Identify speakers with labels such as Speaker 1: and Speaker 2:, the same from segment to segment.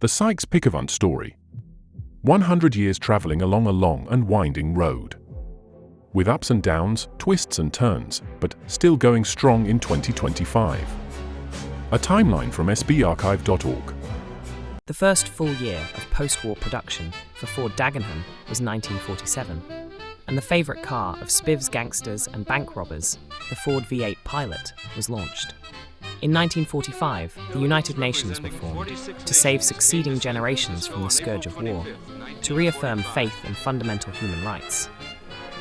Speaker 1: The Sykes-Pickavant story. 100 years traveling along a long and winding road. With ups and downs, twists and turns, but still going strong in 2025. A timeline from sbarchive.org.
Speaker 2: The first full year of post-war production for Ford Dagenham was 1947, and the favourite car of spivs, gangsters and bank robbers, the Ford V8 Pilot, was launched. In 1945, the United Nations were formed to save succeeding generations from the scourge of war, to reaffirm faith in fundamental human rights,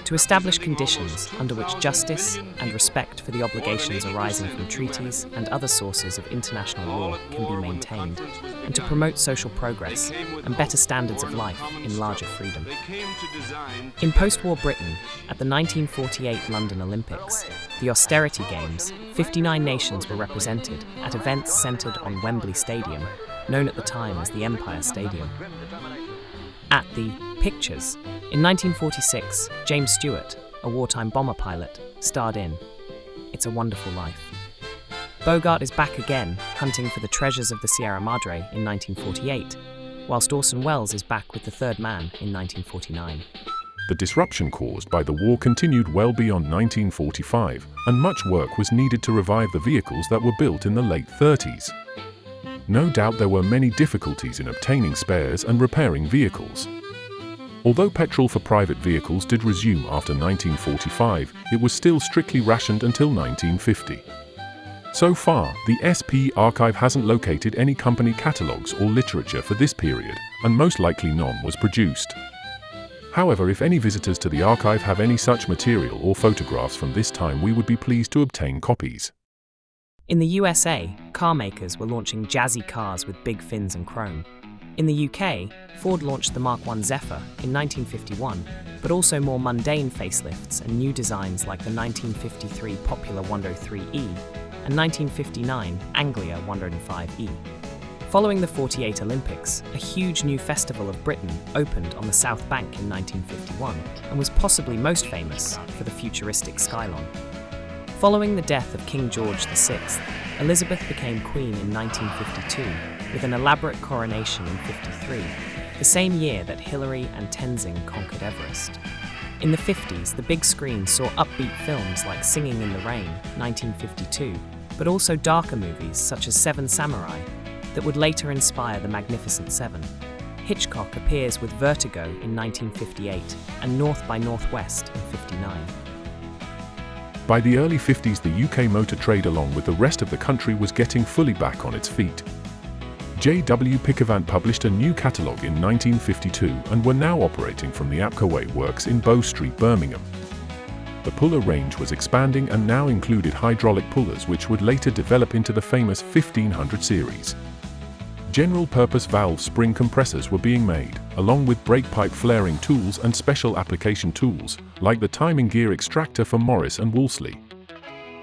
Speaker 2: to establish conditions under which justice and respect for the obligations arising from treaties and other sources of international law can be maintained, and to promote social progress and better standards of life in larger freedom. In post-war Britain, at the 1948 London Olympics, the Austerity Games, 59 nations were represented at events centred on Wembley Stadium, known at the time as the Empire Stadium. At the Pictures, in 1946, James Stewart, a wartime bomber pilot, starred in It's a Wonderful Life. Bogart is back again, hunting for the treasures of the Sierra Madre in 1948, whilst Orson Welles is back with The Third Man in 1949.
Speaker 1: The disruption caused by the war continued well beyond 1945, and much work was needed to revive the vehicles that were built in the late 30s. No doubt there were many difficulties in obtaining spares and repairing vehicles. Although petrol for private vehicles did resume after 1945, it was still strictly rationed until 1950. So far, the SP archive hasn't located any company catalogues or literature for this period, and most likely none was produced. However, if any visitors to the archive have any such material or photographs from this time, we would be pleased to obtain copies.
Speaker 2: In the USA, car makers were launching jazzy cars with big fins and chrome. In the UK, Ford launched the Mark I Zephyr in 1951, but also more mundane facelifts and new designs like the 1953 Popular 103E and 1959 Anglia 105E. Following the 48 Olympics, a huge new Festival of Britain opened on the South Bank in 1951 and was possibly most famous for the futuristic Skylon. Following the death of King George VI, Elizabeth became Queen in 1952 with an elaborate coronation in 53, the same year that Hillary and Tenzing conquered Everest. In the 50s, the big screen saw upbeat films like Singing in the Rain, 1952, but also darker movies such as Seven Samurai, that would later inspire The Magnificent Seven. Hitchcock appears with Vertigo in 1958 and North by Northwest in 59.
Speaker 1: By the early 50s, the UK motor trade along with the rest of the country was getting fully back on its feet. Sykes-Pickavant published a new catalogue in 1952 and were now operating from the Apkaway Works in Bow Street, Birmingham. The puller range was expanding and now included hydraulic pullers, which would later develop into the famous 1500 series. General-purpose valve spring compressors were being made, along with brake pipe flaring tools and special application tools, like the timing gear extractor from Morris and Wolseley.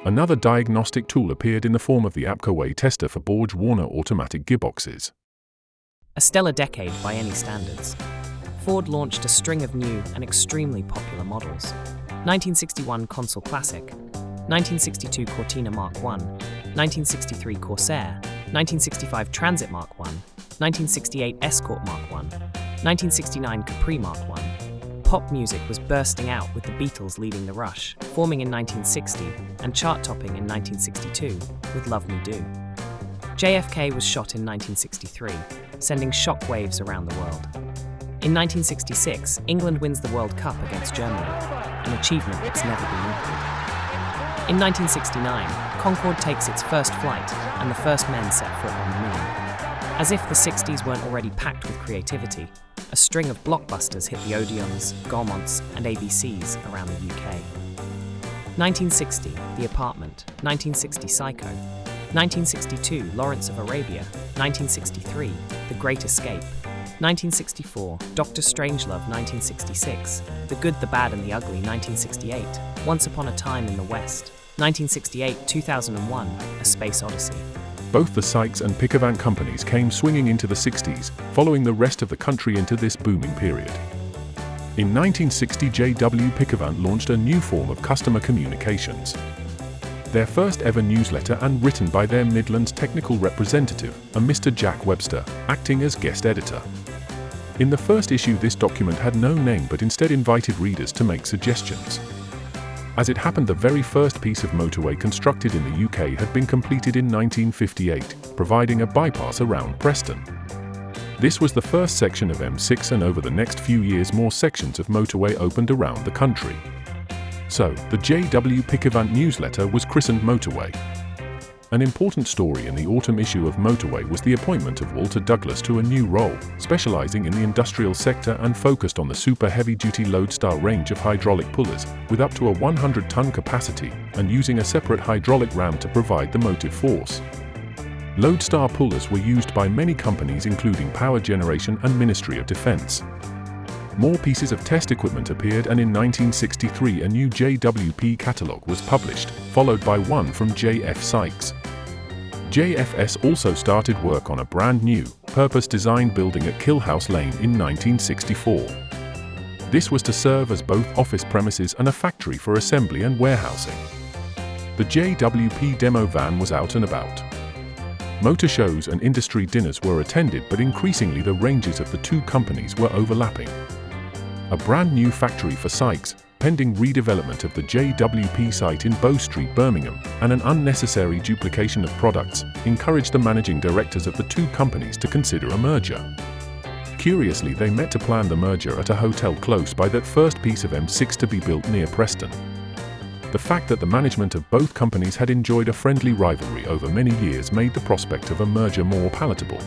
Speaker 1: Another diagnostic tool appeared in the form of the Apkaway tester for Borg-Warner automatic gearboxes.
Speaker 2: A stellar decade by any standards. Ford launched a string of new and extremely popular models. 1961 Consul Classic, 1962 Cortina Mark I, 1963 Corsair, 1965 Transit Mark I, 1968 Escort Mark I, 1969 Capri Mark I. Pop music was bursting out with the Beatles leading the rush, forming in 1960 and chart-topping in 1962 with Love Me Do. JFK was shot in 1963, sending shock waves around the world. In 1966, England wins the World Cup against Germany, an achievement that's never been equaled. In 1969, Concorde takes its first flight, and the first men set foot on the moon. As if the 60s weren't already packed with creativity, a string of blockbusters hit the Odeons, Gaummonts, and ABCs around the UK. 1960, The Apartment, 1960 Psycho, 1962, Lawrence of Arabia, 1963, The Great Escape, 1964, Dr. Strangelove, 1966, The Good, the Bad, and the Ugly, 1968, Once Upon a Time in the West, 1968, 2001, A Space Odyssey.
Speaker 1: Both the Sykes and Pickavant companies came swinging into the 60s, following the rest of the country into this booming period. In 1960, Sykes-Pickavant launched a new form of customer communications. their first ever newsletter and written by their Midlands technical representative, a Mr. Jack Webster, acting as guest editor. In the first issue, this document had no name but instead invited readers to make suggestions. As it happened, the very first piece of motorway constructed in the UK had been completed in 1958, providing a bypass around Preston. This was the first section of M6, and over the next few years more sections of motorway opened around the country. So, the Sykes-Pickavant newsletter was christened Motorway. An important story in the autumn issue of Motorway was the appointment of Walter Douglas to a new role, specializing in the industrial sector and focused on the super heavy-duty Lodestar range of hydraulic pullers, with up to a 100-ton capacity, and using a separate hydraulic ram to provide the motive force. Lodestar pullers were used by many companies including Power Generation and Ministry of Defence. More pieces of test equipment appeared, and in 1963 a new JWP catalogue was published, followed by one from JF Sykes. JFS also started work on a brand new, purpose-designed building at Kilhouse Lane in 1964. This was to serve as both office premises and a factory for assembly and warehousing. The JWP demo van was out and about. Motor shows and industry dinners were attended, but increasingly the ranges of the two companies were overlapping. A brand new factory for Sykes, pending redevelopment of the JWP site in Bow Street, Birmingham, and an unnecessary duplication of products, encouraged the managing directors of the two companies to consider a merger. Curiously, they met to plan the merger at a hotel close by that first piece of M6 to be built near Preston. The fact that the management of both companies had enjoyed a friendly rivalry over many years made the prospect of a merger more palatable.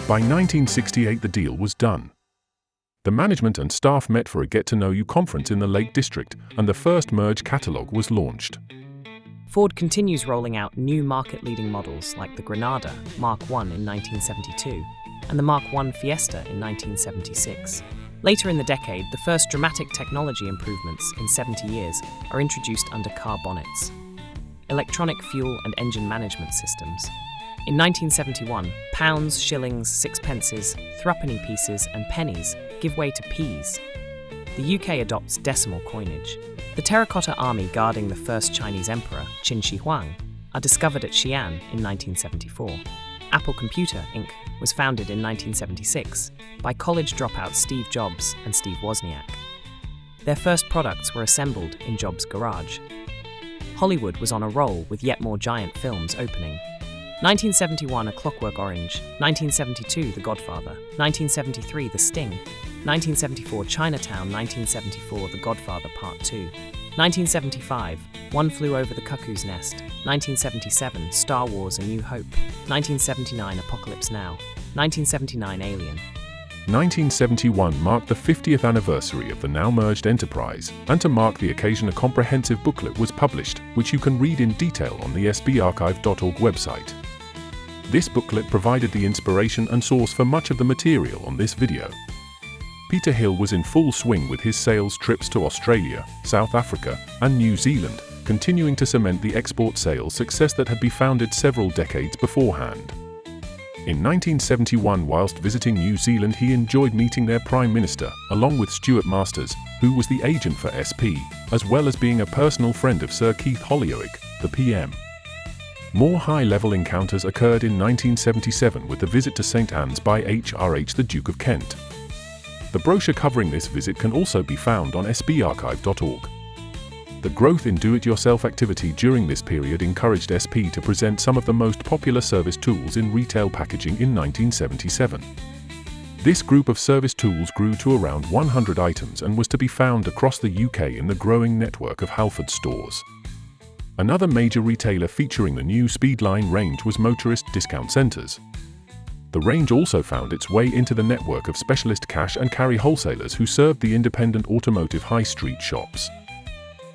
Speaker 1: By 1968 the deal was done. The management and staff met for a get-to-know-you conference in the Lake District, and the first merge catalogue was launched.
Speaker 2: Ford continues rolling out new market-leading models like the Granada Mark I in 1972 and the Mark I Fiesta in 1976. Later in the decade, the first dramatic technology improvements in 70 years are introduced under car bonnets. Electronic fuel and engine management systems. In 1971, pounds, shillings, sixpences, threepenny pieces and pennies give way to p's. The UK adopts decimal coinage. The terracotta army guarding the first Chinese emperor, Qin Shi Huang, are discovered at Xi'an in 1974. Apple Computer, Inc. was founded in 1976 by college dropouts Steve Jobs and Steve Wozniak. Their first products were assembled in Jobs' garage. Hollywood was on a roll with yet more giant films opening. 1971, A Clockwork Orange, 1972, The Godfather, 1973, The Sting, 1974, Chinatown, 1974, The Godfather Part 2, 1975, One Flew Over the Cuckoo's Nest, 1977, Star Wars A New Hope, 1979, Apocalypse Now, 1979, Alien.
Speaker 1: 1971 marked the 50th anniversary of the now-merged enterprise, and to mark the occasion a comprehensive booklet was published, which you can read in detail on the sbarchive.org website. This booklet provided the inspiration and source for much of the material on this video. Peter Hill was in full swing with his sales trips to Australia, South Africa, and New Zealand, continuing to cement the export sales success that had been founded several decades beforehand. In 1971, whilst visiting New Zealand, he enjoyed meeting their Prime Minister, along with Stuart Masters, who was the agent for SP, as well as being a personal friend of Sir Keith Holyoake, the PM. More high-level encounters occurred in 1977 with the visit to St Anne's by HRH the Duke of Kent. The brochure covering this visit can also be found on sbarchive.org. The growth in do-it-yourself activity during this period encouraged SP to present some of the most popular service tools in retail packaging in 1977. This group of service tools grew to around 100 items and was to be found across the UK in the growing network of Halford stores. Another major retailer featuring the new Speedline range was Motorist Discount Centres. The range also found its way into the network of specialist cash and carry wholesalers who served the independent automotive high street shops.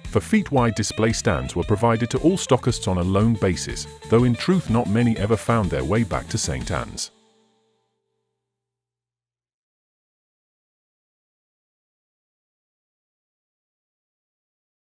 Speaker 1: 4 feet-wide display stands were provided to all stockists on a loan basis, though in truth not many ever found their way back to St Anne's.